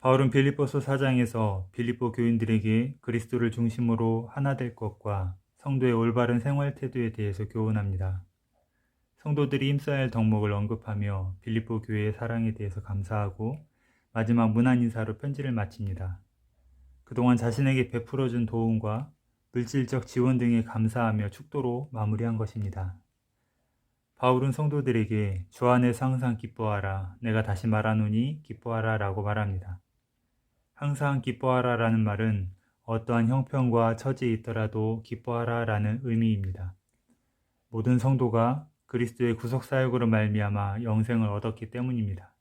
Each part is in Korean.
바울은 빌립보서 4장에서 빌립보 교인들에게 그리스도를 중심으로 하나 될 것과 성도의 올바른 생활 태도에 대해서 교훈합니다. 성도들이 힘써야 할 덕목을 언급하며 빌립보 교회의 사랑에 대해서 감사하고 마지막 문안 인사로 편지를 마칩니다. 그동안 자신에게 베풀어준 도움과 물질적 지원 등에 감사하며 축도로 마무리한 것입니다. 바울은 성도들에게 주 안에서 항상 기뻐하라, 내가 다시 말하노니 기뻐하라 라고 말합니다. 항상 기뻐하라 라는 말은 어떠한 형편과 처지에 있더라도 기뻐하라 라는 의미입니다. 모든 성도가 그리스도의 구속사역으로 말미암아 영생을 얻었기 때문입니다.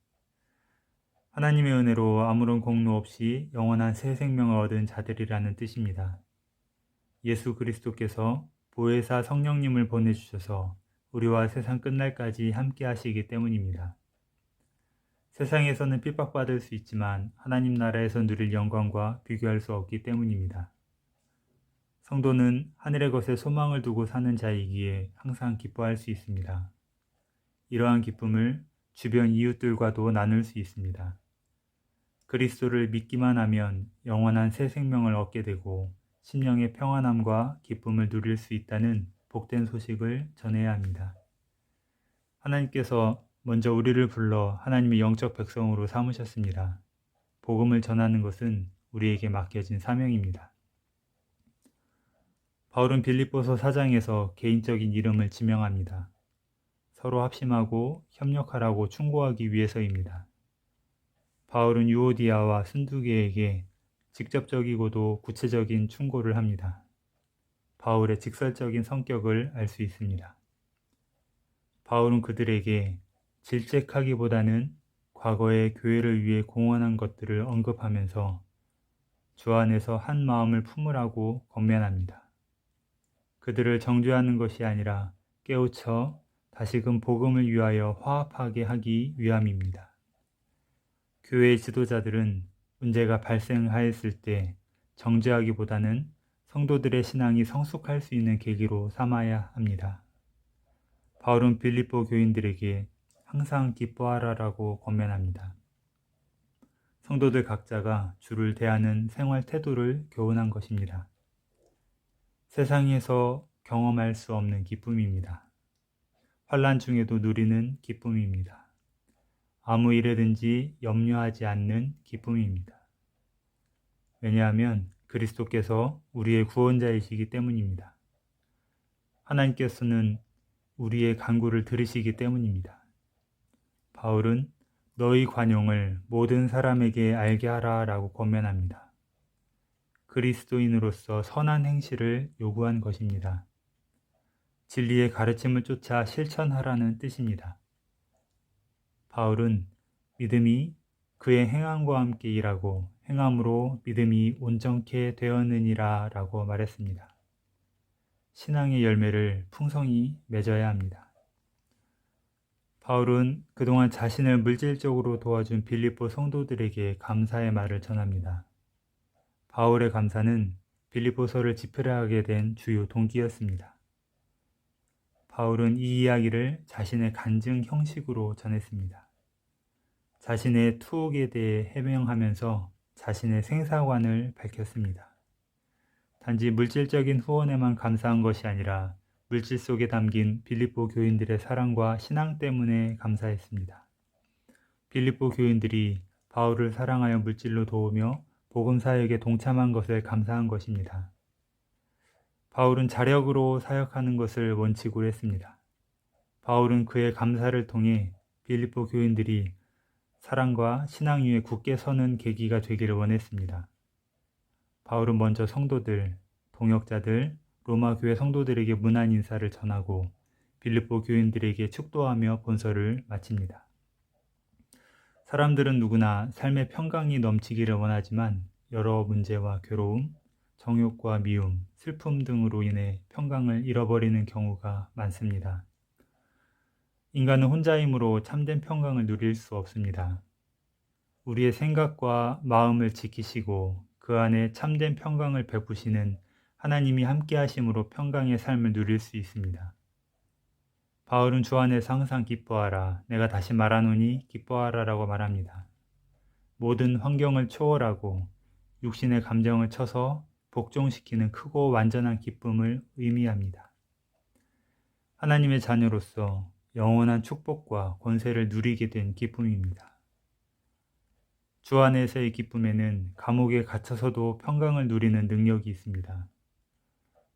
하나님의 은혜로 아무런 공로 없이 영원한 새 생명을 얻은 자들이라는 뜻입니다. 예수 그리스도께서 보혜사 성령님을 보내주셔서 우리와 세상 끝날까지 함께 하시기 때문입니다. 세상에서는 핍박받을 수 있지만 하나님 나라에서 누릴 영광과 비교할 수 없기 때문입니다. 성도는 하늘의 것에 소망을 두고 사는 자이기에 항상 기뻐할 수 있습니다. 이러한 기쁨을 주변 이웃들과도 나눌 수 있습니다. 그리스도를 믿기만 하면 영원한 새 생명을 얻게 되고 심령의 평안함과 기쁨을 누릴 수 있다는 복된 소식을 전해야 합니다. 하나님께서 먼저 우리를 불러 하나님의 영적 백성으로 삼으셨습니다. 복음을 전하는 것은 우리에게 맡겨진 사명입니다. 바울은 빌립보서 4장에서 개인적인 이름을 지명합니다. 서로 합심하고 협력하라고 충고하기 위해서입니다. 바울은 유오디아와 순두계에게 직접적이고도 구체적인 충고를 합니다. 바울의 직설적인 성격을 알 수 있습니다. 바울은 그들에게 질책하기보다는 과거의 교회를 위해 공헌한 것들을 언급하면서 주 안에서 한 마음을 품으라고 권면합니다. 그들을 정죄하는 것이 아니라 깨우쳐 다시금 복음을 위하여 화합하게 하기 위함입니다. 교회의 지도자들은 문제가 발생하였을 때 정죄하기보다는 성도들의 신앙이 성숙할 수 있는 계기로 삼아야 합니다. 바울은 빌립보 교인들에게 항상 기뻐하라라고 권면합니다. 성도들 각자가 주를 대하는 생활 태도를 교훈한 것입니다. 세상에서 경험할 수 없는 기쁨입니다. 환난 중에도 누리는 기쁨입니다. 아무 일에든지 염려하지 않는 기쁨입니다. 왜냐하면 그리스도께서 우리의 구원자이시기 때문입니다. 하나님께서는 우리의 간구를 들으시기 때문입니다. 바울은 너희 관용을 모든 사람에게 알게 하라 라고 권면합니다. 그리스도인으로서 선한 행실을 요구한 것입니다. 진리의 가르침을 쫓아 실천하라는 뜻입니다. 바울은 믿음이 그의 행함과 함께 일하고 행함으로 믿음이 온전케 되었느니라 라고 말했습니다. 신앙의 열매를 풍성히 맺어야 합니다. 바울은 그동안 자신을 물질적으로 도와준 빌립보 성도들에게 감사의 말을 전합니다. 바울의 감사는 빌립보서를 집필하게 된 주요 동기였습니다. 바울은 이 이야기를 자신의 간증 형식으로 전했습니다. 자신의 투옥에 대해 해명하면서 자신의 생사관을 밝혔습니다. 단지 물질적인 후원에만 감사한 것이 아니라 물질 속에 담긴 빌립보 교인들의 사랑과 신앙 때문에 감사했습니다. 빌립보 교인들이 바울을 사랑하여 물질로 도우며 복음 사역에 동참한 것을 감사한 것입니다. 바울은 자력으로 사역하는 것을 원칙으로 했습니다. 바울은 그의 감사를 통해 빌립보 교인들이 사랑과 신앙 위에 굳게 서는 계기가 되기를 원했습니다. 바울은 먼저 성도들, 동역자들, 로마 교회 성도들에게 문안 인사를 전하고 빌립보 교인들에게 축도하며 본서를 마칩니다. 사람들은 누구나 삶의 평강이 넘치기를 원하지만 여러 문제와 괴로움, 정욕과 미움, 슬픔 등으로 인해 평강을 잃어버리는 경우가 많습니다. 인간은 혼자이므로 참된 평강을 누릴 수 없습니다. 우리의 생각과 마음을 지키시고 그 안에 참된 평강을 베푸시는 하나님이 함께 하심으로 평강의 삶을 누릴 수 있습니다. 바울은 주 안에서 항상 기뻐하라, 내가 다시 말하노니 기뻐하라 라고 말합니다. 모든 환경을 초월하고 육신의 감정을 쳐서 복종시키는 크고 완전한 기쁨을 의미합니다. 하나님의 자녀로서 영원한 축복과 권세를 누리게 된 기쁨입니다. 주 안에서의 기쁨에는 감옥에 갇혀서도 평강을 누리는 능력이 있습니다.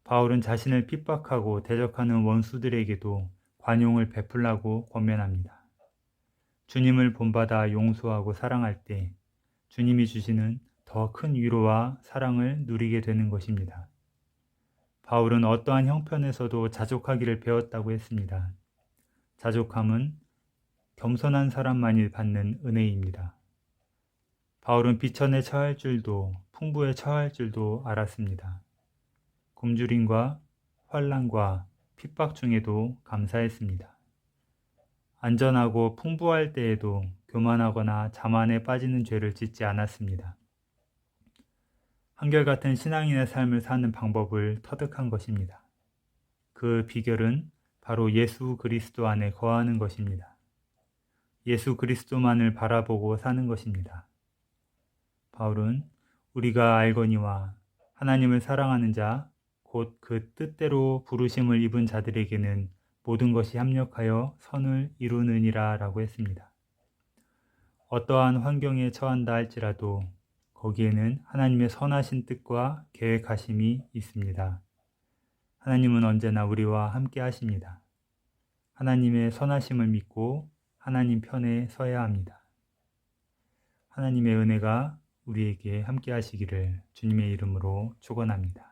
바울은 자신을 핍박하고 대적하는 원수들에게도 관용을 베풀라고 권면합니다. 주님을 본받아 용서하고 사랑할 때 주님이 주시는 더 큰 위로와 사랑을 누리게 되는 것입니다. 바울은 어떠한 형편에서도 자족하기를 배웠다고 했습니다. 자족함은 겸손한 사람만이 받는 은혜입니다. 바울은 비천에 처할 줄도 풍부에 처할 줄도 알았습니다. 굶주림과 환난과 핍박 중에도 감사했습니다. 안전하고 풍부할 때에도 교만하거나 자만에 빠지는 죄를 짓지 않았습니다. 한결같은 신앙인의 삶을 사는 방법을 터득한 것입니다. 그 비결은 바로 예수 그리스도 안에 거하는 것입니다. 예수 그리스도만을 바라보고 사는 것입니다. 바울은 우리가 알거니와 하나님을 사랑하는 자, 곧 그 뜻대로 부르심을 입은 자들에게는 모든 것이 합력하여 선을 이루느니라 라고 했습니다. 어떠한 환경에 처한다 할지라도 거기에는 하나님의 선하신 뜻과 계획하심이 있습니다. 하나님은 언제나 우리와 함께 하십니다. 하나님의 선하심을 믿고 하나님 편에 서야 합니다. 하나님의 은혜가 우리에게 함께 하시기를 주님의 이름으로 축원합니다.